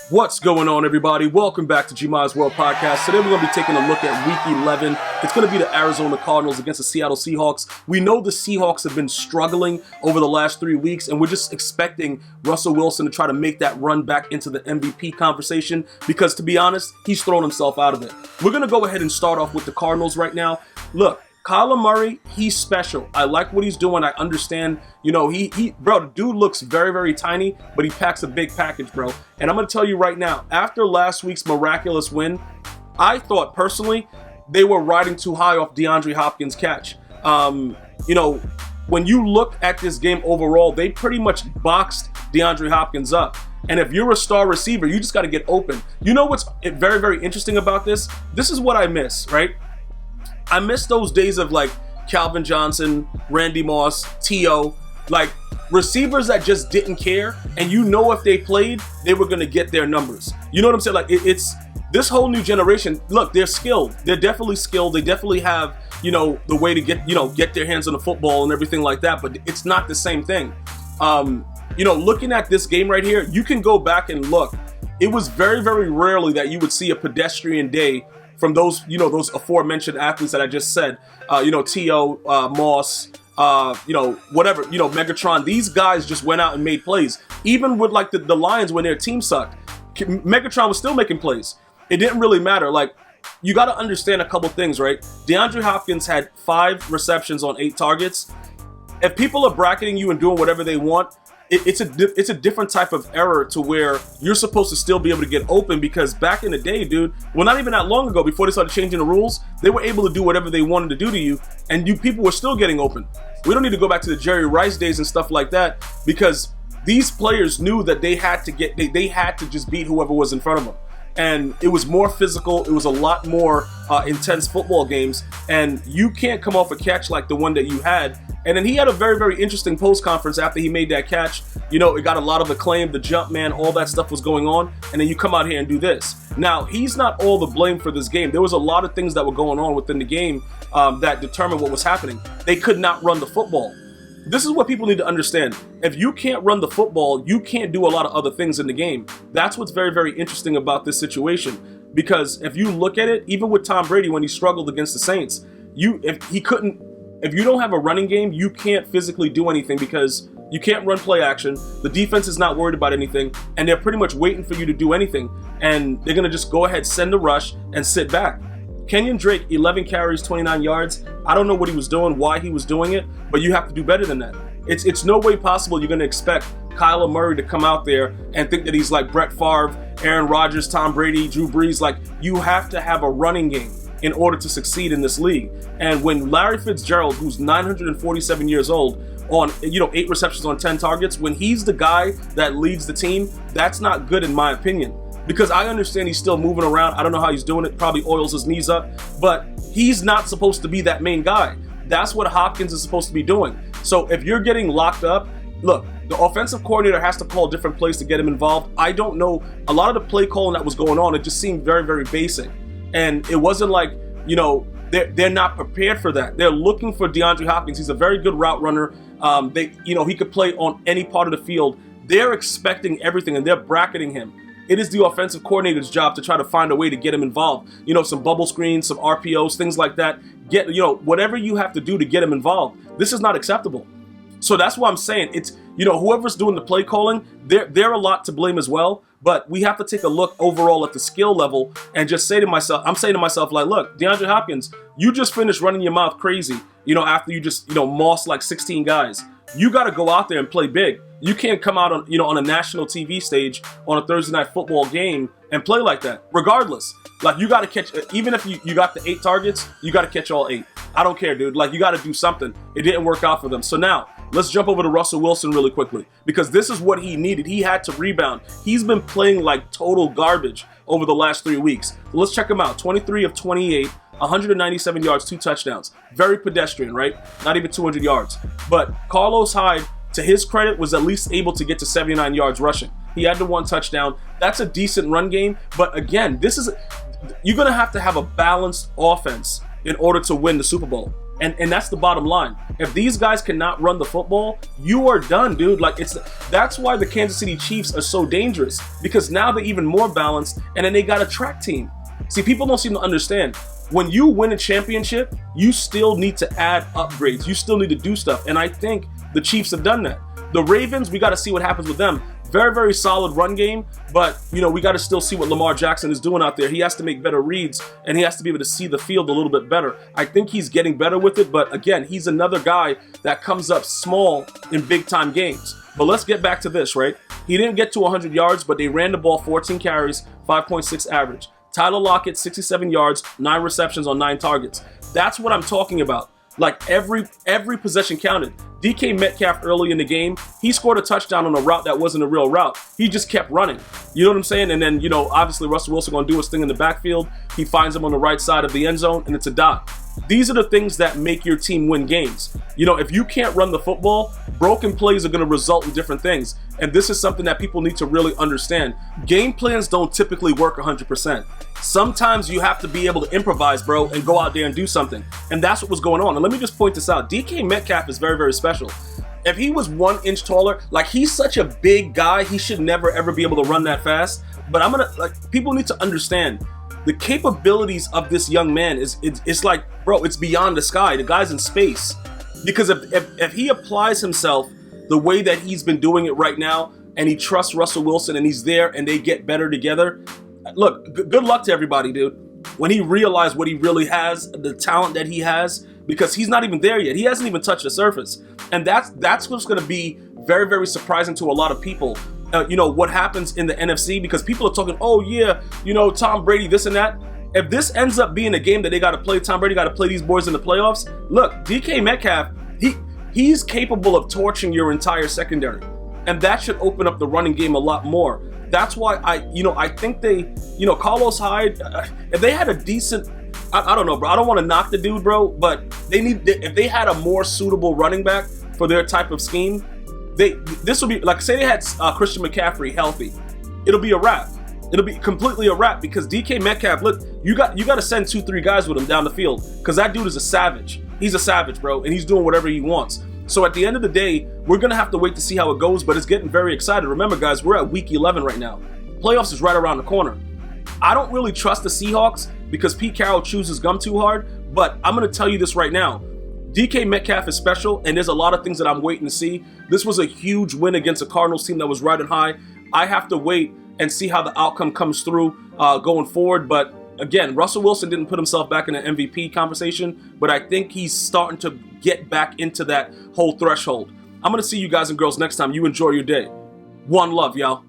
What's going on, everybody? Welcome back to GmiasWorldPodcast. Today we're going to be taking a look at Week 11. It's going to be the Arizona Cardinals against the Seattle Seahawks. We know the Seahawks have been struggling over the last 3 weeks, and we're just expecting Russell Wilson to try to make that run back into the MVP conversation because, to be honest, he's thrown himself out of it. We're going to go ahead and start off with the Cardinals right now. Look, Kyler Murray, he's special. I like what he's doing. I understand, bro, the dude looks very, very tiny, but he packs a big package, bro. And I'm going to tell you right now, after last week's miraculous win, I thought personally they were riding too high off DeAndre Hopkins' catch. When you look at this game overall, they pretty much boxed DeAndre Hopkins up. And if you're a star receiver, you just got to get open. You know what's very, very interesting about this? This is what I miss, right? I miss those days of like Calvin Johnson, Randy Moss, T.O., like receivers that just didn't care. And if they played, they were going to get their numbers. You know what I'm saying? Like it's this whole new generation. Look, they're skilled. They're definitely skilled. They definitely have, the way to get their hands on the football and everything like that. But it's not the same thing. Looking at this game right here, you can go back and look. It was very, very rarely that you would see a pedestrian day from those aforementioned athletes that I just said, T.O., Moss, Megatron. These guys just went out and made plays. Even with like the Lions when their team sucked, Megatron was still making plays. It didn't really matter. Like, you got to understand a couple things, right? DeAndre Hopkins had 5 receptions on 8 targets. If people are bracketing you and doing whatever they want, it's a different type of error to where you're supposed to still be able to get open, because back in the day, dude, well, not even that long ago, before they started changing the rules, they were able to do whatever they wanted to do to you, and people were still getting open. We don't need to go back to the Jerry Rice days and stuff like that, because these players knew that they had to just beat whoever was in front of them. And it was more physical. It was a lot more intense football games, and you can't come off a catch like the one that you had. And then he had a very, very interesting post conference after he made that catch. It got a lot of acclaim, the jump man, all that stuff was going on. And then you come out here and do this. Now, he's not all the blame for this game. There was a lot of things that were going on within the game that determined what was happening. They could not run the football. This is what people need to understand. If you can't run the football, you can't do a lot of other things in the game. That's what's very, very interesting about this situation. Because if you look at it, even with Tom Brady when he struggled against the Saints, if you don't have a running game, you can't physically do anything because you can't run play action. The defense is not worried about anything, and they're pretty much waiting for you to do anything. And they're going to just go ahead, send a rush, and sit back. Kenyon Drake, 11 carries, 29 yards. I don't know what he was doing, why he was doing it, but you have to do better than that. It's no way possible you're going to expect Kyler Murray to come out there and think that he's like Brett Favre, Aaron Rodgers, Tom Brady, Drew Brees. Like, you have to have a running game in order to succeed in this league. And when Larry Fitzgerald, who's 947 years old, on 8 receptions on 10 targets, when he's the guy that leads the team, that's not good in my opinion. Because I understand he's still moving around. I don't know how he's doing it. Probably oils his knees up. But he's not supposed to be that main guy. That's what Hopkins is supposed to be doing. So if you're getting locked up, look, the offensive coordinator has to call different plays to get him involved. I don't know. A lot of the play calling that was going on, it just seemed very, very basic. And it wasn't like, they're not prepared for that. They're looking for DeAndre Hopkins. He's a very good route runner. He could play on any part of the field. They're expecting everything, and they're bracketing him. It is the offensive coordinator's job to try to find a way to get him involved. Some bubble screens, some RPOs, things like that. Whatever you have to do to get him involved. This is not acceptable. So that's why I'm saying it's, whoever's doing the play calling, they're a lot to blame as well. But we have to take a look overall at the skill level and just say to myself, like, look, DeAndre Hopkins, you just finished running your mouth crazy, after you just, mossed like 16 guys. You got to go out there and play big. You can't come out on a national TV stage on a Thursday night football game and play like that. Regardless, like, you got to catch, even if you got the 8 targets, you got to catch all 8. I don't care, dude. Like, you got to do something. It didn't work out for them. So now, let's jump over to Russell Wilson really quickly, because this is what he needed. He had to rebound. He's been playing like total garbage over the last 3 weeks. So let's check him out. 23 of 28, 197 yards, 2 touchdowns. Very pedestrian, right? Not even 200 yards. But Carlos Hyde, to his credit, was at least able to get to 79 yards rushing. He had the 1 touchdown. That's a decent run game. But again, you're going to have a balanced offense in order to win the Super Bowl. And that's the bottom line. If these guys cannot run the football, you are done, dude. Like, that's why the Kansas City Chiefs are so dangerous, because now they're even more balanced, and then they got a track team. See, people don't seem to understand. When you win a championship, you still need to add upgrades. You still need to do stuff. And I think the Chiefs have done that. The Ravens, we got to see what happens with them. Very, very solid run game, but, we got to still see what Lamar Jackson is doing out there. He has to make better reads, and he has to be able to see the field a little bit better. I think he's getting better with it, but again, he's another guy that comes up small in big-time games. But let's get back to this, right? He didn't get to 100 yards, but they ran the ball 14 carries, 5.6 average. Tyler Lockett, 67 yards, 9 receptions on 9 targets. That's what I'm talking about. Like, every possession counted. DK Metcalf early in the game, he scored a touchdown on a route that wasn't a real route. He just kept running. You know what I'm saying? And then, obviously Russell Wilson going to do his thing in the backfield. He finds him on the right side of the end zone, and it's a dot. These are the things that make your team win games. If you can't run the football, broken plays are going to result in different things. And this is something that people need to really understand. Game plans don't typically work 100%. Sometimes you have to be able to improvise, bro, and go out there and do something. And that's what was going on. And let me just point this out. DK Metcalf is very, very special. If he was 1 inch taller, like, he's such a big guy, he should never, ever be able to run that fast. But people need to understand the capabilities of this young man it's like, bro, it's beyond the sky. The guy's in space. Because if he applies himself the way that he's been doing it right now, and he trusts Russell Wilson, and he's there, and they get better together, look, good luck to everybody, dude. When he realized what he really has, the talent that he has, because he's not even there yet. He hasn't even touched the surface. And that's what's going to be very, very surprising to a lot of people. What happens in the NFC, because people are talking, oh yeah, Tom Brady, this and that. If this ends up being a game that they got to play, Tom Brady got to play these boys in the playoffs. Look, DK Metcalf, he's capable of torching your entire secondary, and that should open up the running game a lot more. That's why I think they, Carlos Hyde, if they had a decent, I don't know, bro. I don't want to knock the dude, bro, but if they had a more suitable running back for their type of scheme, this would be like, say they had Christian McCaffrey healthy, it'll be a wrap. It'll be completely a wrap, because DK Metcalf, look, you got to send 2-3 guys with him down the field, because that dude is a savage. He's a savage, bro, and he's doing whatever he wants. So at the end of the day, we're going to have to wait to see how it goes, but it's getting very exciting. Remember, guys, we're at week 11 right now. Playoffs is right around the corner. I don't really trust the Seahawks because Pete Carroll chews his gum too hard, but I'm going to tell you this right now. DK Metcalf is special, and there's a lot of things that I'm waiting to see. This was a huge win against a Cardinals team that was riding high. I have to wait and see how the outcome comes through going forward. But again, Russell Wilson didn't put himself back in the MVP conversation, but I think he's starting to get back into that whole threshold. I'm going to see you guys and girls next time. You enjoy your day. One love, y'all.